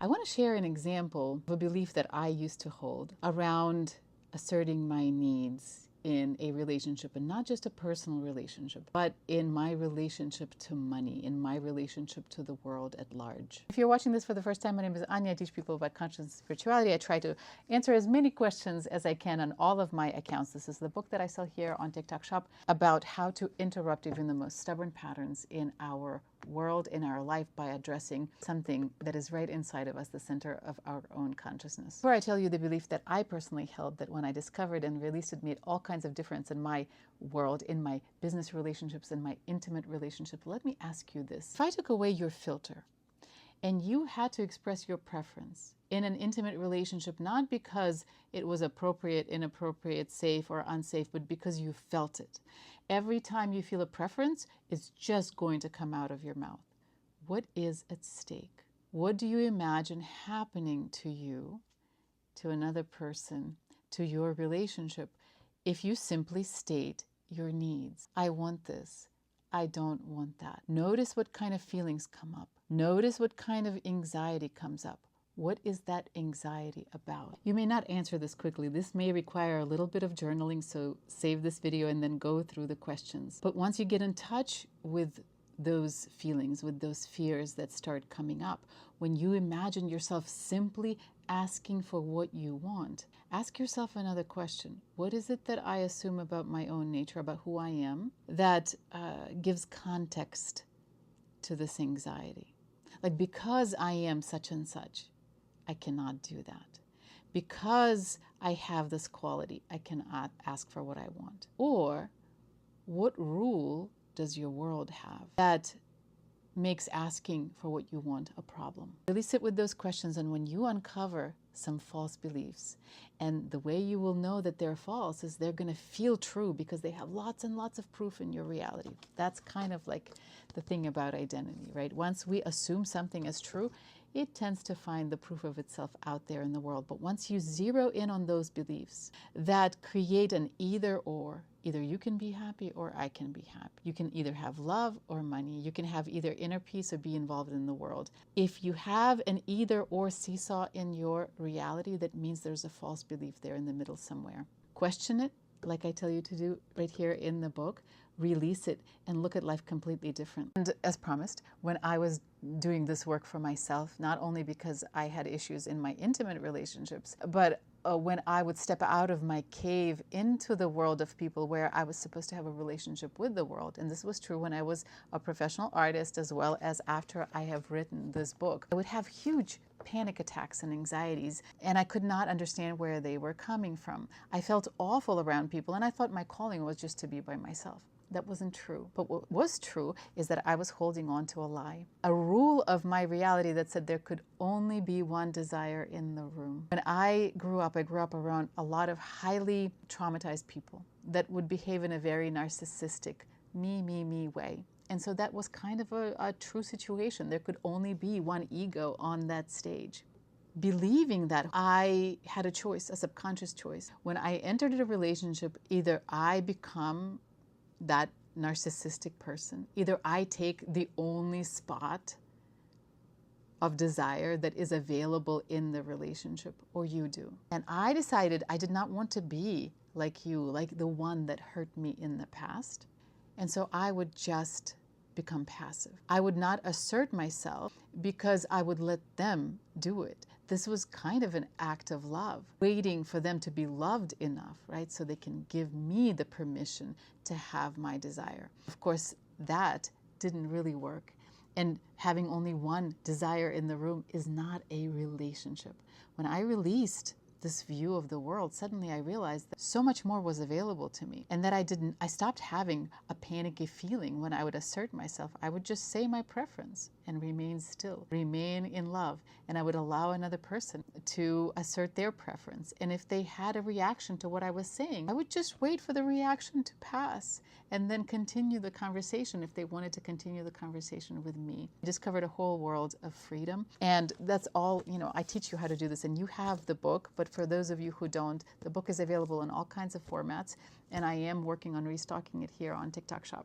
I want to share an example of a belief that I used to hold around asserting my needs in a relationship, and not just a personal relationship, but in my relationship to money, in my relationship to the world at large. If you're watching this for the first time, my name is Anya. I teach people about conscious spirituality. I try to answer as many questions as I can on all of my accounts. This is the book that I sell here on TikTok Shop about how to interrupt even the most stubborn patterns in our world, in our life, by addressing something that is right inside of us, the center of our own consciousness. Before I tell you the belief that I personally held, that when I discovered and released it made all kinds of difference in my world, in my business relationships, in my intimate relationships, let me ask you this. If I took away your filter and you had to express your preference in an intimate relationship, not because it was appropriate, inappropriate, safe, or unsafe, but because you felt it. Every time you feel a preference, it's just going to come out of your mouth. What is at stake? What do you imagine happening to you, to another person, to your relationship, if you simply state your needs? I want this. I don't want that. Notice what kind of feelings come up. Notice what kind of anxiety comes up. What is that anxiety about? You may not answer this quickly. This may require a little bit of journaling, so save this video and then go through the questions. But once you get in touch with those feelings, with those fears that start coming up, when you imagine yourself simply asking for what you want, ask yourself another question. What is it that I assume about my own nature, about who I am, that gives context to this anxiety? Like, because I am such and such, I cannot do that. Because I have this quality, I cannot ask for what I want. Or what rule does your world have that makes asking for what you want a problem? Really sit with those questions, and when you uncover some false beliefs, and the way you will know that they're false is they're going to feel true because they have lots and lots of proof in your reality. That's kind of like the thing about identity, right? Once we assume something is true, it tends to find the proof of itself out there in the world. But once you zero in on those beliefs that create an either or, either you can be happy or I can be happy. You can either have love or money. You can have either inner peace or be involved in the world. If you have an either or seesaw in your reality, that means there's a false belief there in the middle somewhere. Question it, like I tell you to do right here in the book. Release it and look at life completely different. And as promised, when I was doing this work for myself, not only because I had issues in my intimate relationships, but when I would step out of my cave into the world of people where I was supposed to have a relationship with the world. And this was true when I was a professional artist, as well as after I have written this book. I would have huge panic attacks and anxieties, and I could not understand where they were coming from. I felt awful around people, and I thought my calling was just to be by myself. That wasn't true. But what was true is that I was holding on to a lie, a rule of my reality that said there could only be one desire in the room. When I grew up around a lot of highly traumatized people that would behave in a very narcissistic, me way. And so that was kind of a true situation. There could only be one ego on that stage. Believing that I had a choice, a subconscious choice. When I entered a relationship, either I become that narcissistic person, either I take the only spot of desire that is available in the relationship, or you do. And I decided I did not want to be like you, like the one that hurt me in the past. And so I would just become passive. I would not assert myself because I would let them do it. This was kind of an act of love, waiting for them to be loved enough, right? So they can give me the permission to have my desire. Of course, that didn't really work. And having only one desire in the room is not a relationship. When I released this view of the world, suddenly I realized that so much more was available to me, and that I stopped having a panicky feeling when I would assert myself. I would just say my preference and remain still, remain in love, and I would allow another person to assert their preference. And if they had a reaction to what I was saying, I would just wait for the reaction to pass and then continue the conversation if they wanted to continue the conversation with me. I discovered a whole world of freedom, and that's all, I teach you how to do this, and you have the book, but for those of you who don't, the book is available in all kinds of formats, and I am working on restocking it here on TikTok Shop.